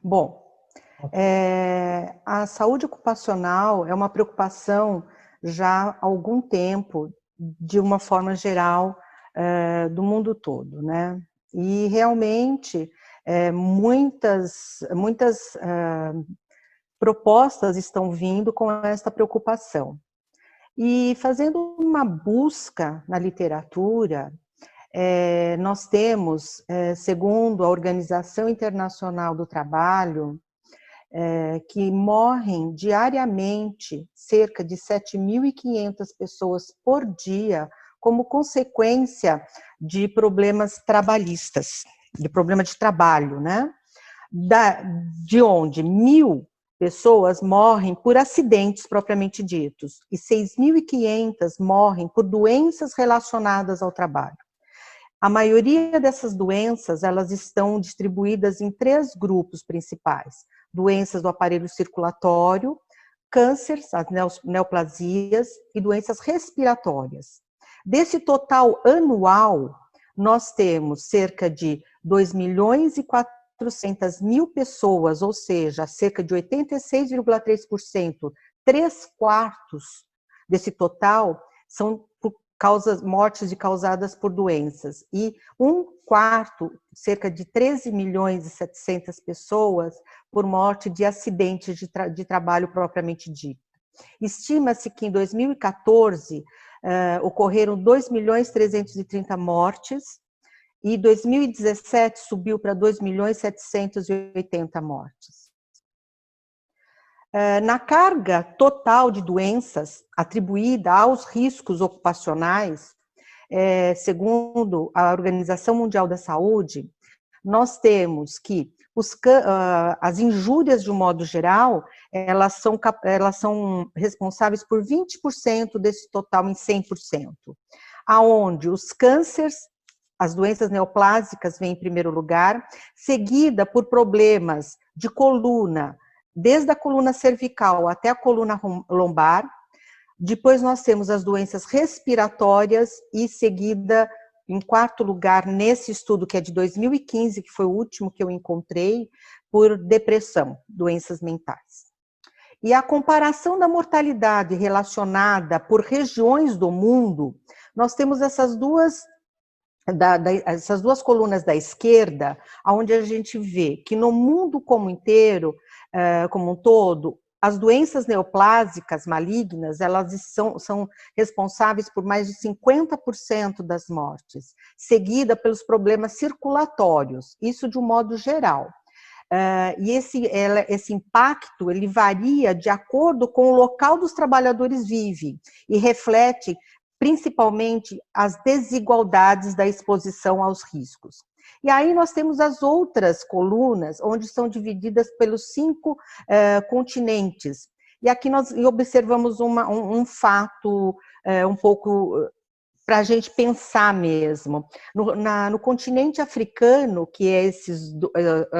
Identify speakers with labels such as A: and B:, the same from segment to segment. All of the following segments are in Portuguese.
A: Bom, a saúde ocupacional é uma preocupação já há algum tempo, de uma forma geral, do mundo todo, né? E realmente muitas propostas estão vindo com esta preocupação. E fazendo uma busca na literatura, nós temos, segundo a Organização Internacional do Trabalho, que morrem diariamente cerca de 7.500 pessoas por dia como consequência de problemas trabalhistas, de problema de trabalho, né? De onde 1.000 pessoas morrem por acidentes propriamente ditos e 6.500 morrem por doenças relacionadas ao trabalho. A maioria dessas doenças, elas estão distribuídas em 3 grupos principais: doenças do aparelho circulatório, cânceres, as neoplasias e doenças respiratórias. Desse total anual, nós temos cerca de 2.400.000 pessoas, ou seja, cerca de 86,3%, 3/4 desse total são mortes causadas por doenças, e 1/4, cerca de 13.700.000 pessoas, por morte de acidentes de trabalho propriamente dito. Estima-se que em 2014 ocorreram 2.330.000 mortes, e em 2017 subiu para 2.780.000 mortes. Na carga total de doenças atribuída aos riscos ocupacionais, segundo a Organização Mundial da Saúde, nós temos que as injúrias, de um modo geral, elas são responsáveis por 20% desse total em 100%, aonde os cânceres, as doenças neoplásicas vêm em primeiro lugar, seguida por problemas de coluna, desde a coluna cervical até a coluna lombar. Depois nós temos as doenças respiratórias e seguida, em 4º lugar, nesse estudo que é de 2015, que foi o último que eu encontrei, por depressão, doenças mentais. E a comparação da mortalidade relacionada por regiões do mundo, nós temos essas duas colunas da esquerda, onde a gente vê que no mundo como um todo, as doenças neoplásicas malignas, elas são responsáveis por mais de 50% das mortes, seguida pelos problemas circulatórios, isso de um modo geral. E esse impacto, ele varia de acordo com o local dos trabalhadores vivem e reflete principalmente as desigualdades da exposição aos riscos. E aí nós temos as outras colunas, onde são divididas pelos 5 continentes. E aqui nós observamos um fato um pouco para a gente pensar mesmo. No continente africano, que é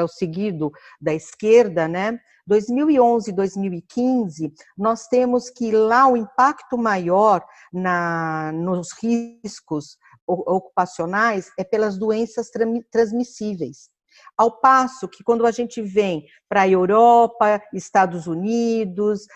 A: o seguido da esquerda, né? 2011 e 2015, nós temos que lá o impacto maior nos riscos ocupacionais é pelas doenças transmissíveis. Ao passo que quando a gente vem para a Europa, Estados Unidos,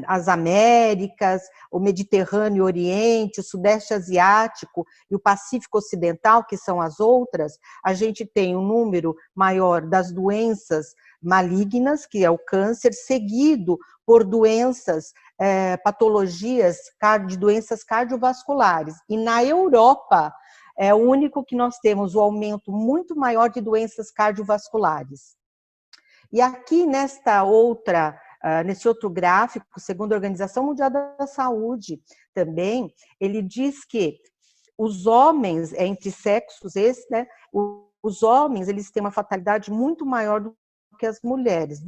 A: as Américas, o Mediterrâneo, o Oriente, o Sudeste Asiático e o Pacífico Ocidental, que são as outras, a gente tem um número maior das doenças malignas, que é o câncer, seguido por doenças, patologias de doenças cardiovasculares. E na Europa, é o único que nós temos o aumento muito maior de doenças cardiovasculares. E aqui nesse outro gráfico, segundo a Organização Mundial da Saúde, também, ele diz que os homens, entre sexos, né, os homens, eles têm uma fatalidade muito maior do que as mulheres.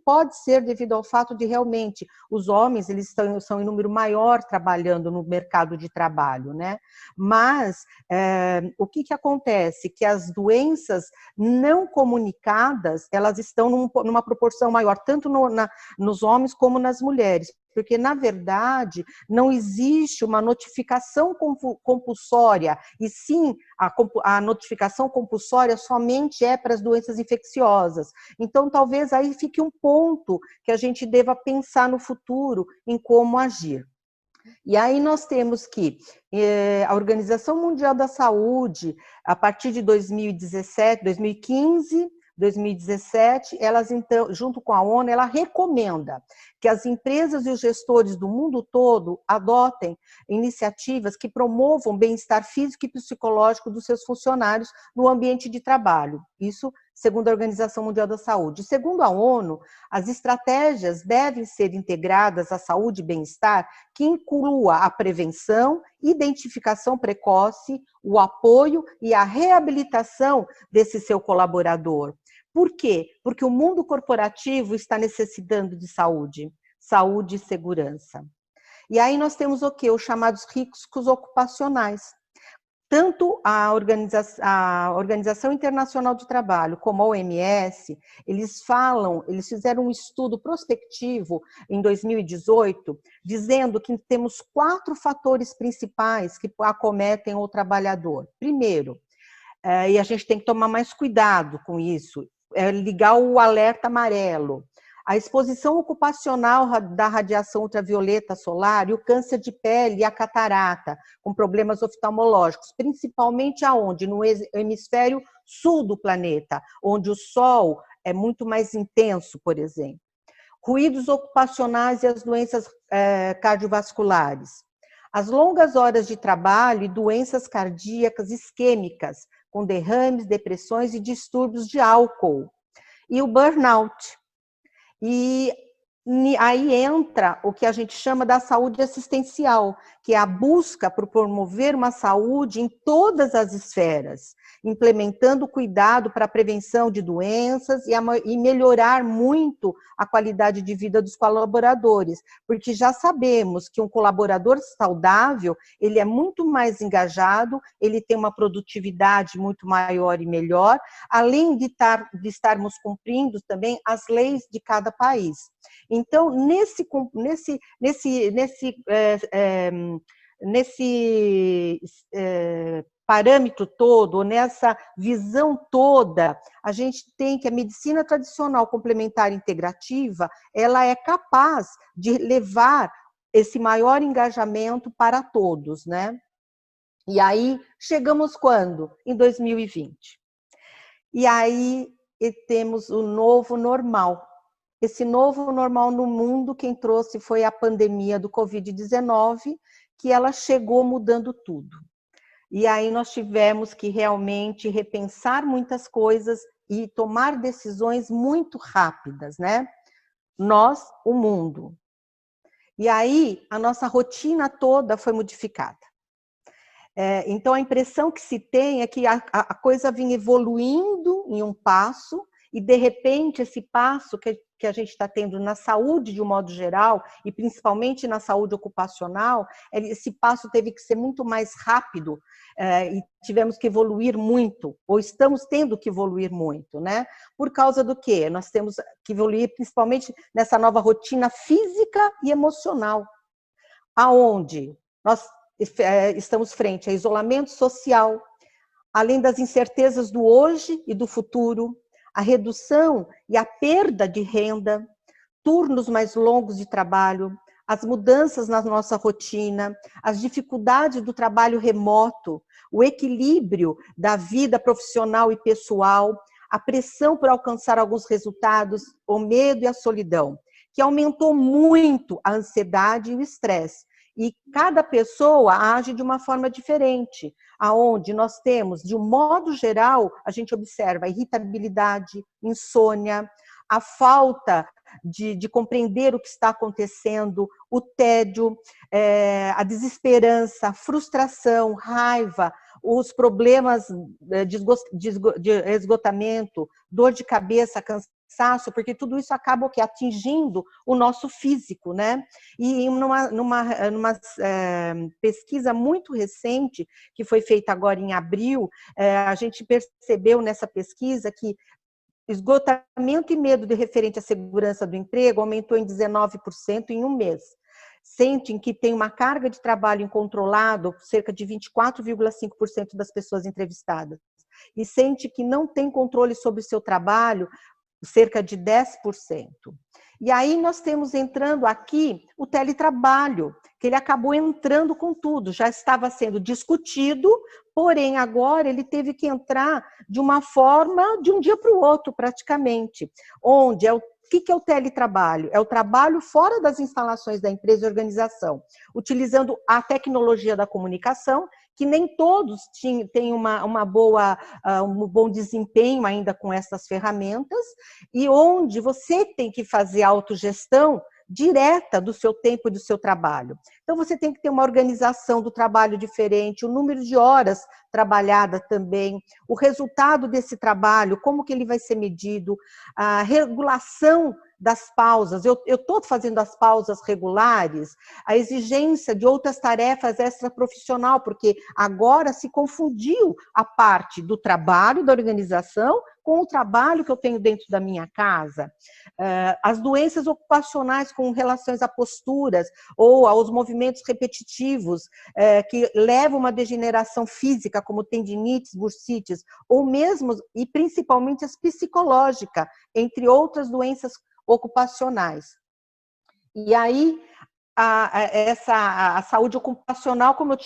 A: Pode ser devido ao fato de realmente os homens, eles são em número maior trabalhando no mercado de trabalho, né? Mas o que acontece? Que as doenças não comunicadas, elas estão numa proporção maior, tanto nos homens como nas mulheres. porque, na verdade, não existe uma notificação compulsória, e sim, a notificação compulsória somente é para as doenças infecciosas. Então, talvez aí fique um ponto que a gente deva pensar no futuro em como agir. E aí nós temos que a Organização Mundial da Saúde, a partir de 2017, 2015, 2017, elas então, junto com a ONU, ela recomenda que as empresas e os gestores do mundo todo adotem iniciativas que promovam o bem-estar físico e psicológico dos seus funcionários no ambiente de trabalho. Isso segundo a Organização Mundial da Saúde. Segundo a ONU, as estratégias devem ser integradas à saúde e bem-estar que inclua a prevenção, identificação precoce, o apoio e a reabilitação desse seu colaborador. Por quê? Porque o mundo corporativo está necessitando de saúde e segurança. E aí nós temos o quê? Os chamados riscos ocupacionais. Tanto a Organização Internacional do Trabalho como a OMS, eles fizeram um estudo prospectivo em 2018, dizendo que temos 4 fatores principais que acometem o trabalhador. Primeiro, e a gente tem que tomar mais cuidado com isso, ligar o alerta amarelo. A exposição ocupacional da radiação ultravioleta solar e o câncer de pele e a catarata, com problemas oftalmológicos, principalmente aonde? No hemisfério sul do planeta, onde o sol é muito mais intenso, por exemplo. Ruídos ocupacionais e as doenças cardiovasculares. As longas horas de trabalho e doenças cardíacas isquêmicas, com derrames, depressões e distúrbios de álcool. E o burnout. E aí entra o que a gente chama da saúde assistencial, que é a busca por promover uma saúde em todas as esferas, implementando cuidado para a prevenção de doenças e melhorar muito a qualidade de vida dos colaboradores, porque já sabemos que um colaborador saudável, ele é muito mais engajado, ele tem uma produtividade muito maior e melhor, além de estarmos cumprindo também as leis de cada país. Então, nesse parâmetro todo, nessa visão toda, a gente tem que a medicina tradicional complementar integrativa, ela é capaz de levar esse maior engajamento para todos, né? E aí, chegamos quando? Em 2020. E aí, temos o novo normal. Esse novo normal no mundo, quem trouxe foi a pandemia do Covid-19, que ela chegou mudando tudo. E aí nós tivemos que realmente repensar muitas coisas e tomar decisões muito rápidas, né? Nós, o mundo. E aí a nossa rotina toda foi modificada. Então a impressão que se tem é que a coisa vinha evoluindo em um passo, e de repente esse passo que a gente está tendo na saúde de um modo geral, e principalmente na saúde ocupacional, esse passo teve que ser muito mais rápido, e tivemos que evoluir muito, ou estamos tendo que evoluir muito, né? Por causa do quê? Nós temos que evoluir principalmente nessa nova rotina física e emocional, aonde nós estamos frente a isolamento social, além das incertezas do hoje e do futuro, a redução e a perda de renda, turnos mais longos de trabalho, as mudanças na nossa rotina, as dificuldades do trabalho remoto, o equilíbrio da vida profissional e pessoal, a pressão por alcançar alguns resultados, o medo e a solidão, que aumentou muito a ansiedade e o estresse. E cada pessoa age de uma forma diferente, aonde nós temos, de um modo geral, a gente observa a irritabilidade, insônia, a falta de compreender o que está acontecendo, o tédio, a desesperança, a frustração, raiva, os problemas de esgotamento, dor de cabeça, cansaço, porque tudo isso acaba atingindo o nosso físico, né? E numa pesquisa muito recente, que foi feita agora em abril, a gente percebeu nessa pesquisa que esgotamento e medo de referente à segurança do emprego aumentou em 19% em um mês. sentem que tem uma carga de trabalho incontrolável, cerca de 24,5% das pessoas entrevistadas, e sente que não tem controle sobre o seu trabalho, cerca de 10%. E aí nós temos entrando aqui o teletrabalho, que ele acabou entrando com tudo, já estava sendo discutido, porém agora ele teve que entrar de uma forma de um dia para o outro, praticamente, onde o que é o teletrabalho? É o trabalho fora das instalações da empresa e organização, utilizando a tecnologia da comunicação, que nem todos têm um bom desempenho ainda com essas ferramentas, e onde você tem que fazer a autogestão direta do seu tempo e do seu trabalho. Então, você tem que ter uma organização do trabalho diferente, o número de horas trabalhadas também, o resultado desse trabalho, como que ele vai ser medido, a regulação das pausas, eu estou fazendo as pausas regulares, a exigência de outras tarefas extraprofissional, porque agora se confundiu a parte do trabalho da organização com o trabalho que eu tenho dentro da minha casa. As doenças ocupacionais com relações a posturas ou aos movimentos repetitivos que levam a uma degeneração física, como tendinites, bursites, ou mesmo, e principalmente as psicológicas, entre outras doenças ocupacionais. E aí, a saúde ocupacional, como eu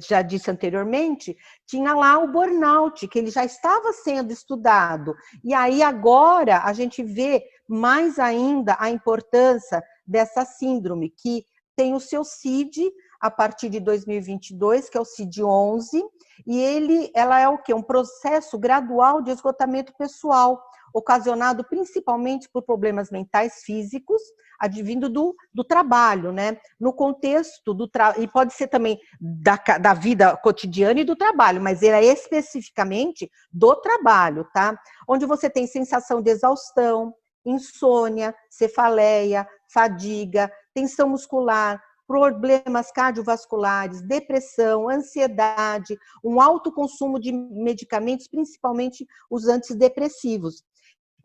A: já disse anteriormente, tinha lá o burnout, que ele já estava sendo estudado. E aí, agora, a gente vê mais ainda a importância dessa síndrome, que tem o seu CID a partir de 2022, que é o CID-11, e ela é o quê? Um processo gradual de esgotamento pessoal, ocasionado principalmente por problemas mentais físicos, advindo do trabalho, né? No contexto e pode ser também da vida cotidiana e do trabalho, mas ele é especificamente do trabalho, tá? Onde você tem sensação de exaustão, insônia, cefaleia, fadiga, tensão muscular, problemas cardiovasculares, depressão, ansiedade, um alto consumo de medicamentos, principalmente os antidepressivos.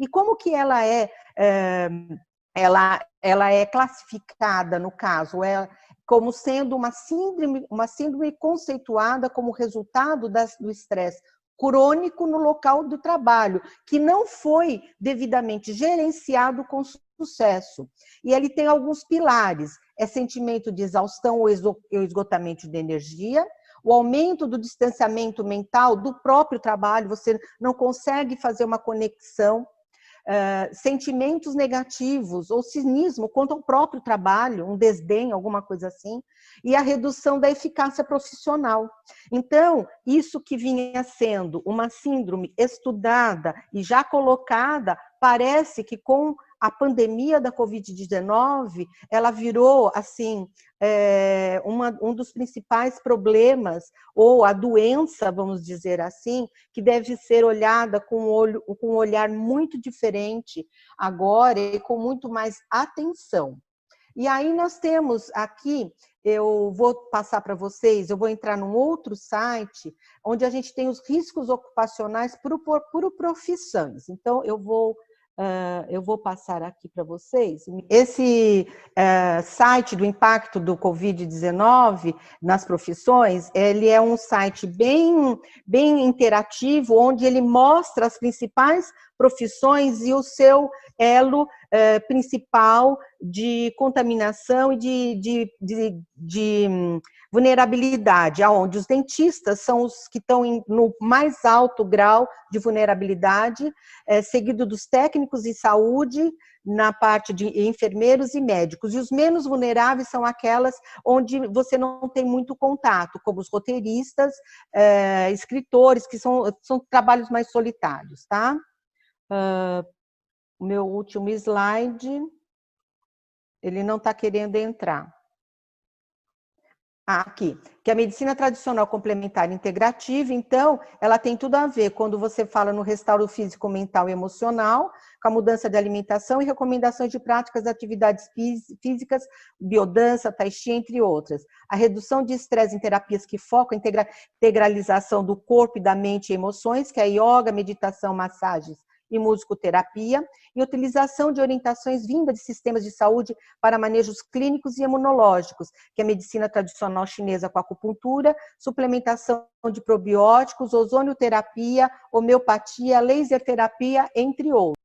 A: E como que ela é classificada, no caso, como sendo uma síndrome conceituada como resultado do estresse crônico no local do trabalho, que não foi devidamente gerenciado com sucesso. E ele tem alguns pilares, sentimento de exaustão ou esgotamento de energia, o aumento do distanciamento mental do próprio trabalho, você não consegue fazer uma conexão, sentimentos negativos ou cinismo quanto ao próprio trabalho, um desdém, alguma coisa assim, e a redução da eficácia profissional. Então, isso que vinha sendo uma síndrome estudada e já colocada, parece que com a pandemia da Covid-19, ela virou, assim, um dos principais problemas, ou a doença, vamos dizer assim, que deve ser olhada com um olhar muito diferente agora e com muito mais atenção. E aí nós temos aqui, eu vou passar para vocês, eu vou entrar num outro site, onde a gente tem os riscos ocupacionais por profissões. Então, eu vou passar aqui para vocês. Esse site do impacto do Covid-19 nas profissões, ele é um site bem interativo, onde ele mostra as principais profissões e o seu elo principal de contaminação e de vulnerabilidade, onde os dentistas são os que estão no mais alto grau de vulnerabilidade, seguido dos técnicos de saúde, na parte de enfermeiros e médicos. E os menos vulneráveis são aquelas onde você não tem muito contato, como os roteiristas, escritores, que são trabalhos mais solitários, tá? O meu último slide, ele não está querendo entrar. Aqui, que a medicina tradicional complementar integrativa, então, ela tem tudo a ver quando você fala no restauro físico, mental e emocional, com a mudança de alimentação e recomendações de práticas de atividades físicas, biodança, tai chi, entre outras. A redução de estresse em terapias que focam a integralização do corpo e da mente e emoções, que é a yoga, meditação, massagens e musicoterapia, e utilização de orientações vindas de sistemas de saúde para manejos clínicos e imunológicos, que é a medicina tradicional chinesa com acupuntura, suplementação de probióticos, ozonioterapia, homeopatia, laser terapia, entre outros.